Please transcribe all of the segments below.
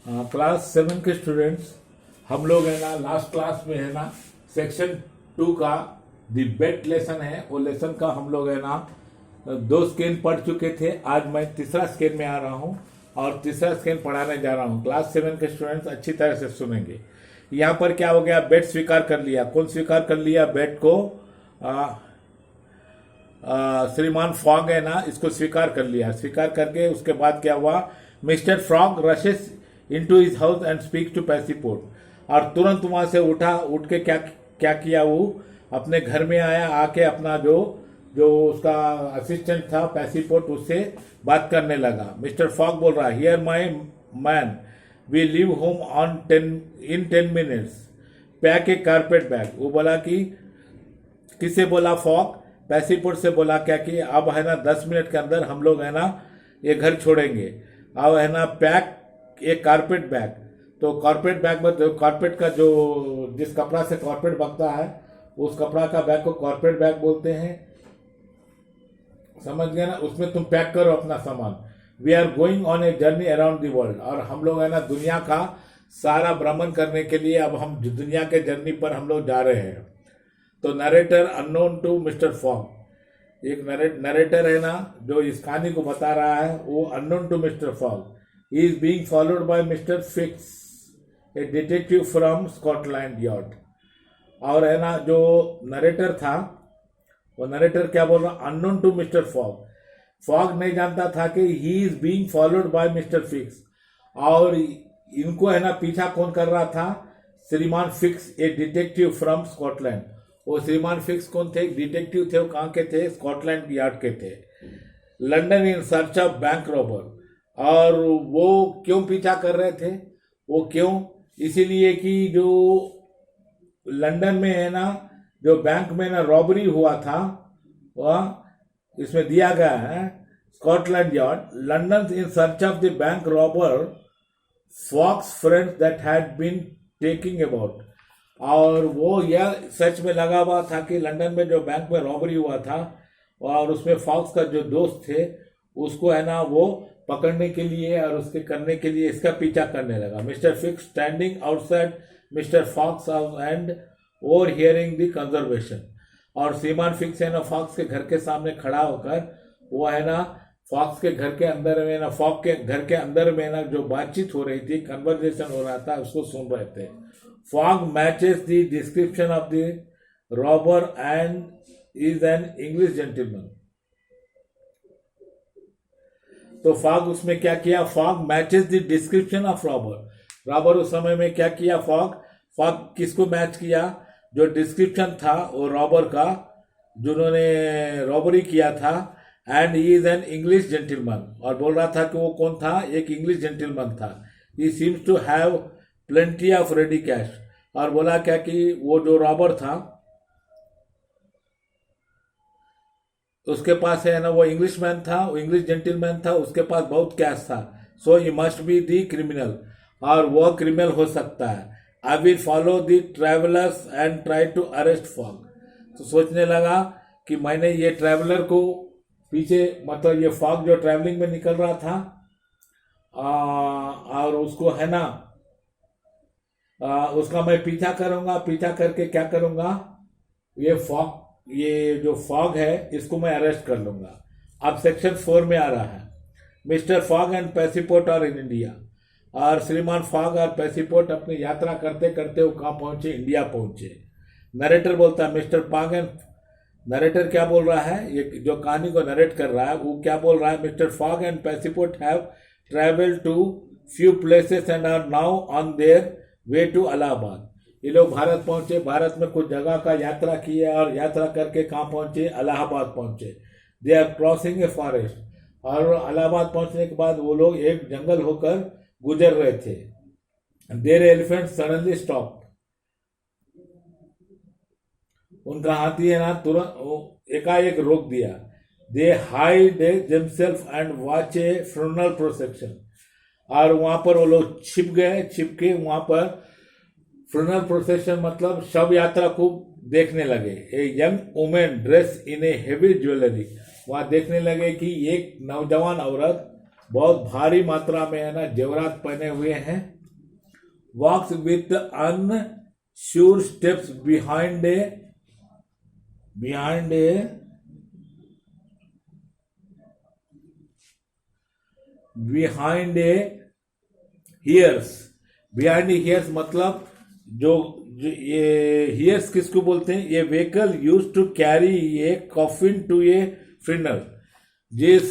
हाँ, क्लास 7 के स्टूडेंट्स हम लोग है ना लास्ट क्लास में है ना सेक्शन 2 का दी बेट लेसन है। वो लेसन का हम लोग है ना 2 स्केल पढ़ चुके थे। आज मैं तीसरा स्केल में आ रहा हूँ और तीसरा स्केल पढ़ाने जा रहा हूँ। क्लास 7 के स्टूडेंट्स अच्छी तरह से सुनेंगे। यहाँ पर क्या हो गया, बेट स्वीकार कर लिया। कौन स्वीकार कर लिया बेट को? श्रीमान फॉग है ना, इसको स्वीकार कर लिया। स्वीकार करके उसके बाद क्या हुआ, Mr Fogg rushes into his house and speaks to Passepartout. और तुरंत वहां से उठ के क्या क्या किया, वो अपने घर में आया। आके अपना जो जो उसका असिस्टेंट था पैसीपोर्ट, उससे बात करने लगा। मिस्टर फॉग बोल रहा है, here my man, we leave home on 10 minutes, pack a carpet bag. वो बोला कि किससे बोला? फॉग पैसीपोर्ट से बोला क्या कि अब है ना 10 मिनट के अंदर हम लोग है ना ये घर छोड़ेंगे। अब है ना पैक एक कारपेट बैग। तो कारपेट बैग में जो कारपेट का जो जिस कपड़ा से कारपेट बनता है, उस कपड़ा का बैग को कारपेट बैग बोलते हैं। समझ गया ना? उसमें तुम पैक करो अपना सामान। We are going on a journey around the world. और हम लोग है ना दुनिया का सारा भ्रमण करने के लिए अब हम दुनिया के जर्नी पर हम लोग जा रहे हैं। तो narrator unknown to mister Fogg, एक नरेटर है ना जो इस कहानी को बता रहा है, वो unknown to mister Fogg. He is being followed by mister Fix, a detective from Scotland Yard. और है ना जो नरेटर था, वो नरेटर क्या बोल रहा, unknown to mister Fogg. Fogg नहीं जानता था कि he is being followed by mister Fix. और इनको है ना पीछा कौन कर रहा था? श्रीमान fix, a detective from Scotland. वो श्रीमान फिक्स कौन थे? डिटेक्टिव थे। वो कहाँ के थे? स्कॉटलैंड यार्ड के थे। London in search of bank robber. और वो क्यों पीछा कर रहे थे? वो क्यों? इसीलिए कि जो लंदन में है ना जो बैंक में ना रॉबरी हुआ था, वह इसमें दिया गया है Scotland Yard, London in search of the bank robber, Fogg's friends that had been taking about. और वो यह सच में लगा हुआ था कि लंदन में जो बैंक में रॉबरी हुआ था और उसमें फॉक्स का जो दोस्त थे, उसको है ना वो पकड़ने के लिए और उसके करने के लिए इसका पीछा करने लगा। Mister Fix standing outside mister Fogg's house and overhearing the conservation. और श्रीमान फिक्स है ना फॉक्स के घर के सामने खड़ा होकर, वो है ना फॉक्स के घर के अंदर में ना, फॉक्स के घर के अंदर में ना जो बातचीत हो रही थी, कन्वर्सेशन हो रहा था, उसको सुन रहे थे। Fogg matches the description of the robber and is an English gentleman. तो फॉग उसमें क्या किया? Fog matches the description of robber. Robber उस समय में क्या किया? फॉग किसको मैच किया? जो डिस्क्रिप्शन था वो रॉबर का, जिन्होंने रॉबरी किया था। And he is an English gentleman. और बोल रहा था कि वो कौन था? एक इंग्लिश जेंटलमैन था। He seems to have plenty of ready cash. और बोला क्या कि वो जो रॉबर था उसके पास है ना, वो इंग्लिश मैन था, वो इंग्लिश जेंटलमैन था, उसके पास बहुत कैश था। So he must be the criminal. और वो क्रिमिनल हो सकता है। I will follow the travellers and try to arrest Fogg. तो सोचने लगा कि मैंने ये ट्रैवलर को पीछे, मतलब ये फॉग जो ट्रैवलिंग में निकल रहा था, और उसको है ना उसका मैं पीछा करूंगा। पीछा करके क्या करूंगा? ये जो फॉग है इसको मैं अरेस्ट कर लूंगा। अब सेक्शन 4 में आ रहा है, मिस्टर फॉग एंड पैसीपोर्ट और इन इंडिया। और श्रीमान फॉग और पैसीपोर्ट अपनी यात्रा करते करते वो कहाँ पहुंचे? इंडिया पहुंचे। नरेटर बोलता है मिस्टर फॉग एंड, नरेटर क्या बोल रहा है? ये जो कहानी को नरेट कर रहा है वो क्या बोल रहा है? Mr Fogg and Passepartout have travelled to few places and are now on their way to Allahabad. ये लोग भारत पहुंचे, भारत में कुछ जगह का यात्रा किए और यात्रा करके कहाँ पहुंचे? इलाहाबाद पहुंचे। They are crossing a forest. और इलाहाबाद पहुंचने के बाद वो लोग एक जंगल होकर गुजर रहे थे। Their elephant suddenly stop. उनका हाथी है ना तुरंत एकाएक रोक दिया। They hide themselves and watch a funeral procession. और वहां पर वो लोग छिप गए। छिप के वहां पर फ्यूनरल प्रोसेशन मतलब शव यात्रा को देखने लगे। A young women dress in A heavy jewellery. वहां देखने लगे कि एक नौजवान औरत बहुत भारी मात्रा में है ना जेवरात पहने हुए हैं। Walks with unsure steps behind a hearse. Behind hearse मतलब जो ये हियर्स किसको बोलते हैं? ये vehicle used to carry a coffin to a funeral. जिस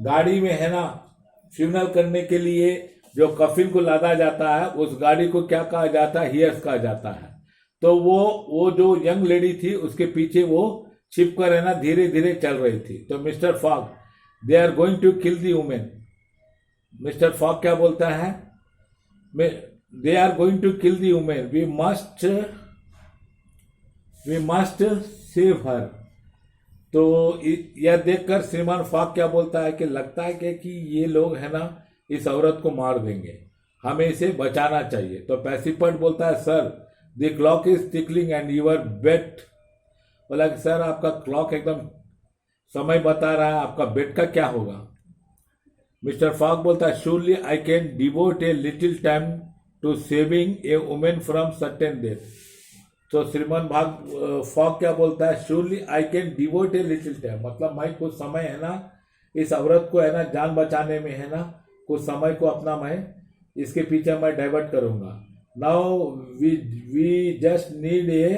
गाड़ी में है ना फ्यूनरल करने के लिए जो कफिन को लादा जाता है, उस गाड़ी को क्या कहा जाता है? हियर्स कहा जाता है। तो वो जो यंग लेडी थी उसके पीछे वो छिपकर है ना धीरे धीरे चल रही थी। तो mister Fogg, they are going to kill the women. Mister Fogg क्या बोलता है? They are going to kill the women, we must save her. तो यह देखकर श्रीमान फॉग क्या बोलता है कि लगता है कि ये लोग है ना इस औरत को मार देंगे, हमें इसे बचाना चाहिए। तो पैसिफर्ड बोलता है, sir the clock is ticking and your bet. बोला कि सर आपका क्लॉक एकदम समय बता रहा है, आपका बेट का क्या होगा? मिस्टर फॉग बोलता है, surely I can devote a little time to saving a women from certain death. तो श्रीमान फॉग क्या बोलता है? Surely I can devote a little time, मतलब मैं कुछ समय है ना इस औरत को है ना जान बचाने में है ना कुछ समय को अपना मैं इसके पीछे मैं डाइवर्ट करूंगा। Now we just need a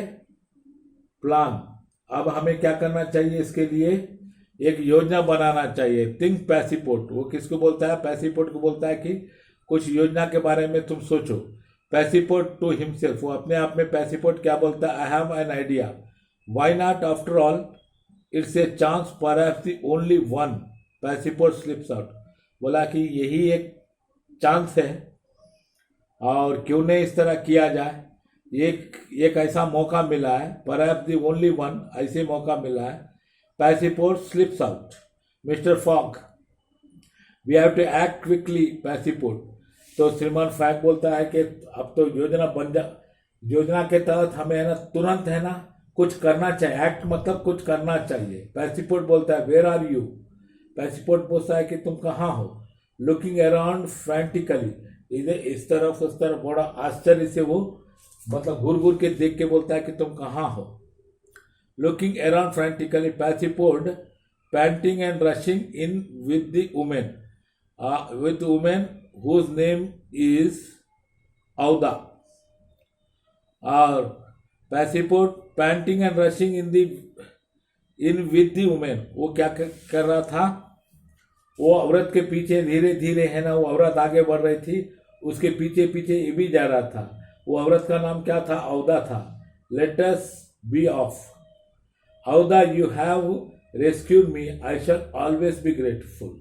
plan. अब हमें क्या करना चाहिए? इसके लिए एक योजना बनाना चाहिए। थिंक पैसिपोर्ट, वो किसको बोलता है? पैसिपोर्ट को बोलता है कि कुछ योजना के बारे में तुम सोचो। पैसिपोर्ट टू हिमसेल्फ, वो अपने आप में पैसिपोर्ट क्या बोलता है? I have an idea, why not, after all it's a chance, perhaps the only one. Passepartout slips out, बोला कि यही एक चांस है और क्यों नहीं इस तरह किया जाए। एक ऐसा मौका मिला है, परहैप्स द ओनली वन, ऐसे मौका मिला है। Passepartout slips out. Mr Fogg, we have to act quickly. Passepartout, तो श्रीमान फॉग बोलता है कि अब तो योजना के तहत हमें है ना तुरंत है ना कुछ करना चाहिए। एक्ट मतलब कुछ करना चाहिए। पैसिपोर्ट बोलता है, वेयर आर यू? पैसिपोर्ट पूछता है कि तुम कहाँ हो? लुकिंग अराउंड फ्रैंटिकली, इधर इस तरफ उस तरफ बड़ा आश्चर्य से वो मतलब घूर घूर के देख के बोलता है कि तुम कहाँ हो? Looking around frantically, Passepartout panting and rushing in with the women whose name is Auda। और Passepartout panting and rushing in with the women, वो क्या कर रहा था? वो औरत के पीछे धीरे धीरे है ना, वो औरत आगे बढ़ रही थी, उसके पीछे पीछे ये भी जा रहा था। वो औरत का नाम क्या था? औदा था। Let us be off. Aouda, you have rescued me, I shall always be grateful.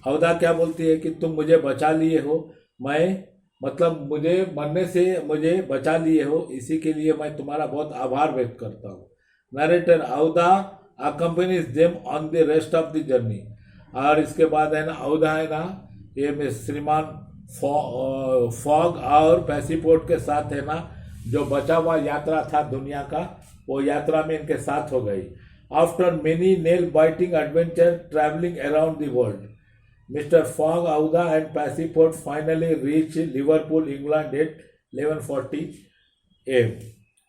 Aouda क्या बोलती है कि तुम मुझे बचा लिए हो, मैं मतलब मुझे मरने से मुझे बचा लिए हो, इसी के लिए मैं तुम्हारा बहुत आभार व्यक्त करता हूँ। Narrator, Aouda accompanies them on the rest of the journey. और इसके बाद है ना औदा है ना ये श्रीमान फॉग और पैसिपोर्ट के साथ है ना जो बचा हुआ यात्रा था दुनिया का, वो यात्रा में इनके साथ हो गई। After many nail biting adventure travelling around the world, mister Fogg, Aouda and Passepartout finally reach Liverpool, England at 11:40 AM।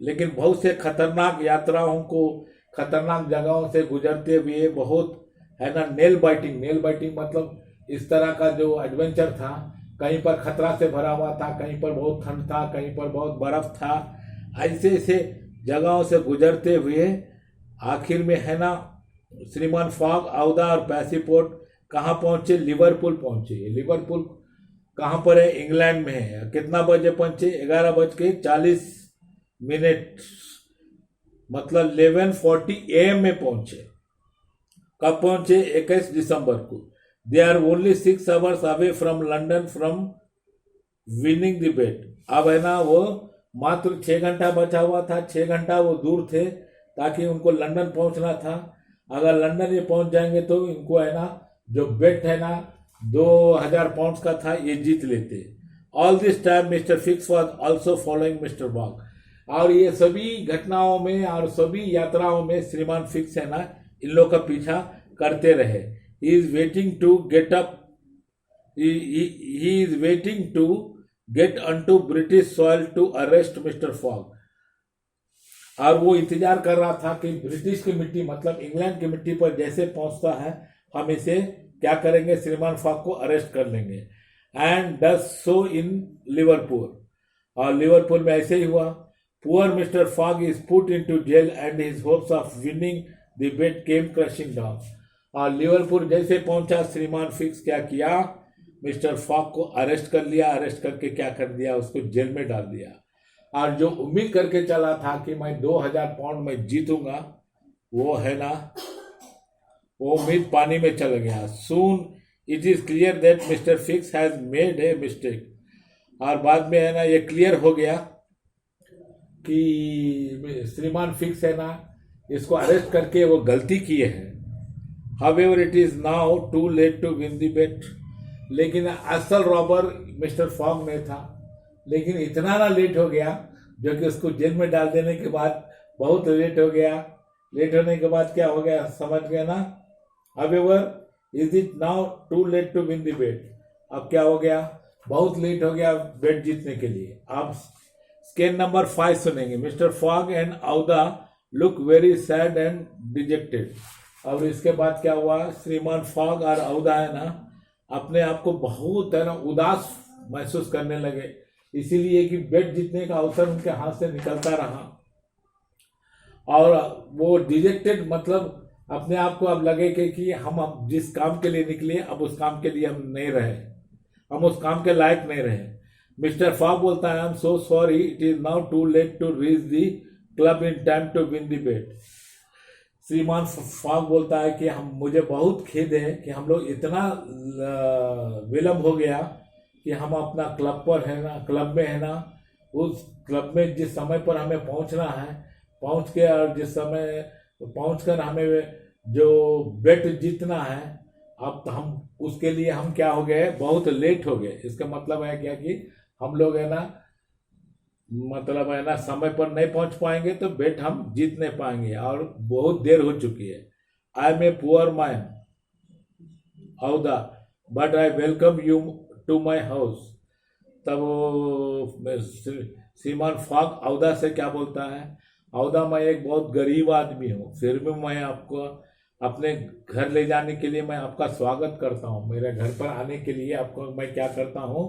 लेकिन बहुत से खतरनाक यात्राओं को खतरनाक जगहों से गुजरते हुए बहुत है ना नेल बाइटिंग मतलब इस तरह का जो एडवेंचर था, कहीं पर खतरा से भरा हुआ था, कहीं पर बहुत ठंड था, कहीं पर बहुत बर्फ था, ऐसे जगहों से गुजरते हुए आखिर में है ना श्रीमान फॉग, औदा और पैसिपोर्ट कहाँ पहुंचे? लिवरपूल पहुंचे। लिवरपूल कहाँ पर है? इंग्लैंड में है। कितना बजे पहुंचे? 11:40 मतलब 11:40 AM में पहुंचे। कब पहुंचे? 21 दिसंबर को। They are only 6 hours away from London from winning the bet. अब है ना वो मात्र 6 घंटा बचा हुआ था, 6 घंटा वो दूर थे ताकि उनको लंदन पहुंचना था। अगर लंदन ये पहुंच जाएंगे तो इनको है ना जो बेट है ना 2000 पाउंड का था, ये जीत लेते। All this time mister fix was also following mister fog. और ये सभी घटनाओं में और सभी यात्राओं में श्रीमान फिक्स है ना इन लोग का पीछा करते रहे। he is waiting to get up. He is waiting to get onto British soil to arrest Mr. Fogg. और वो इंतजार कर रहा था कि ब्रिटिश की मिट्टी मतलब इंग्लैंड की मिट्टी पर जैसे पहुंचता है हम इसे क्या करेंगे, श्रीमान फॉग को अरेस्ट कर लेंगे. And does so in Liverpool. और लिवरपूल में ऐसे ही हुआ. Poor mister Fogg is put into jail and his hopes of winning the bet came crashing down. और लिवरपूल जैसे पहुंचा श्रीमान फिक्स क्या किया, मिस्टर फॉग को अरेस्ट कर लिया. अरेस्ट करके क्या कर दिया, उसको जेल में डाल दिया. और जो उम्मीद करके चला था कि मैं 2000 पाउंड में जीतूंगा, वो है ना, वो उम्मीद पानी में चल गया. Soon it is clear that mister fix has made a mistake. और बाद में है ना ये क्लियर हो गया कि श्रीमान फिक्स है ना, इसको अरेस्ट करके वो गलती किए हैं. However it is now too late to win the bet. लेकिन असल रॉबर मिस्टर फॉग नहीं था. लेकिन इतना ना लेट हो गया जो कि उसको जेल में डाल देने के बाद बहुत लेट हो गया. लेट होने के बाद क्या हो गया, समझ गए ना. However is it now too late to win the bet. अब क्या हो गया, बहुत लेट हो गया बेट जीतने के लिए. अब स्केन नंबर 5 सुनेंगे. Mister Fogg and Aouda look very sad and dejected. और इसके बाद क्या हुआ, श्रीमान फॉग और औदा है ना अपने आप को बहुत है ना उदास महसूस करने लगे. इसीलिए कि बेट जीतने का अवसर उनके हाथ से निकलता रहा. और वो डिजेक्टेड मतलब अपने आप को अब लगे कि हम अब जिस काम के लिए निकले अब उस काम के लिए हम नहीं रहे, हम उस काम के लायक नहीं रहे. मिस्टर फॉग बोलता है, I am so sorry, it is now too late to reach the club in time to win the bet. श्रीमान फॉग बोलता है कि मुझे बहुत खेद है कि हम लोग इतना विलम्ब हो गया कि हम अपना क्लब पर है ना, क्लब में है ना, उस क्लब में जिस समय पर हमें पहुंचना है पहुंच के, और जिस समय पहुंचकर हमें जो बेट जीतना है अब हम उसके लिए हम क्या हो गए, बहुत लेट हो गए. इसका मतलब है क्या कि हम लोग है ना, मतलब है ना समय पर नहीं पहुंच पाएंगे तो बेट हम जीत नहीं पाएंगे और बहुत देर हो चुकी है. I am a poor man Aouda but I welcome you to my house. तब श्रीमान फॉग औदा से क्या बोलता है, औदा मैं एक बहुत गरीब आदमी हूँ, फिर भी मैं आपको अपने घर ले जाने के लिए मैं आपका स्वागत करता हूँ. मेरे घर पर आने के लिए आपको मैं क्या करता हूँ,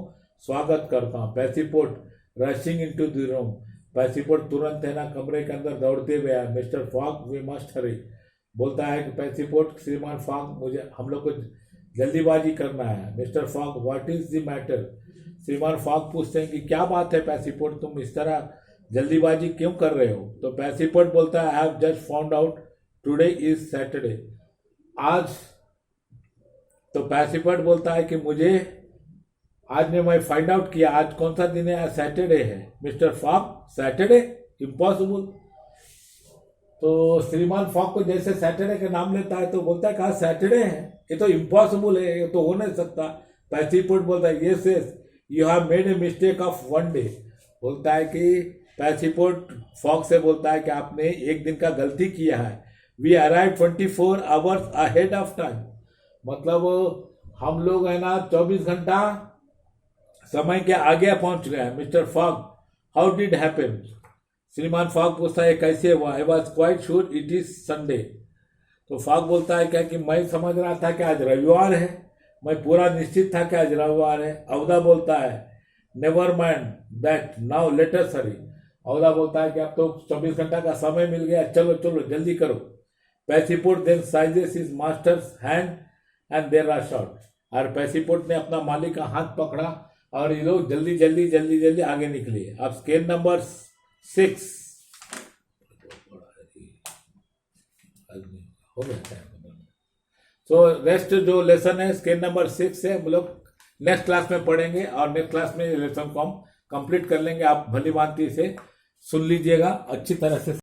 स्वागत करता हूँ. पैसीपोर्ट रशिंग इनटू द रूम. पैसीपोर्ट तुरंत है ना कमरे के अंदर दौड़ते हुए आया. मिस्टर फॉग वी मस्ट हरी. बोलता है कि पैसीपोर्ट, श्रीमान फॉग मुझे हम लोग को जल्दीबाजी करना है. Mr fog what is the matter. श्रीमान फॉग पूछते हैं कि क्या बात है पैसीपोर्ट, तुम इस तरह जल्दीबाजी क्यों कर रहे हो. तो पैसीपोर्ट बोलता है, I have just found out today is Saturday. आज तो पैसीपोर्ट बोलता है कि मुझे आज ने मैं फाइंड आउट किया आज कौन सा दिन है, आज सैटरडे है. Mr fog Saturday, impossible. तो श्रीमान फॉग को जैसे सैटरडे का नाम लेता है तो बोलता है कहा सैटरडे है, ये तो इम्पॉसिबल है, ये तो हो नहीं सकता. पैसीपोर्ट बोलता है yes yes you have made a mistake of 1 day. बोलता है कि पैसीपोर्ट फॉग से बोलता है कि आपने एक दिन का गलती किया है. We arrive 24 hours ahead of time. मतलब हम लोग है ना 24 घंटा समय के आगे पहुंच गए. Mister fog how did happen. श्रीमान फॉग पूछता है कैसे हुआ. I was quite sure it is Sunday. तो फॉग बोलता है क्या कि मैं समझ रहा था कि आज रविवार है, मैं पूरा निश्चित था कि आज रविवार है. औदा बोलता है never mind that now let us hurry. Aouda बोलता है कि अब तो 24 घंटा का समय मिल गया, चलो चलो जल्दी करो. Passepartout then seizes his master's hand and there are shot. और पैसीपोर्ट ने अपना मालिक का हाथ पकड़ा और ये लोग जल्दी जल्दी जल्दी जल्दी आगे निकले. अब स्केल नंबर 6 हो गया. सो रेस्ट जो लेसन है स्केल नंबर 6 से हम लोग नेक्स्ट क्लास में पढ़ेंगे और नेक्स्ट क्लास में लेसन को हम कंप्लीट कर लेंगे. आप भली भांति से सुन लीजिएगा, अच्छी तरह से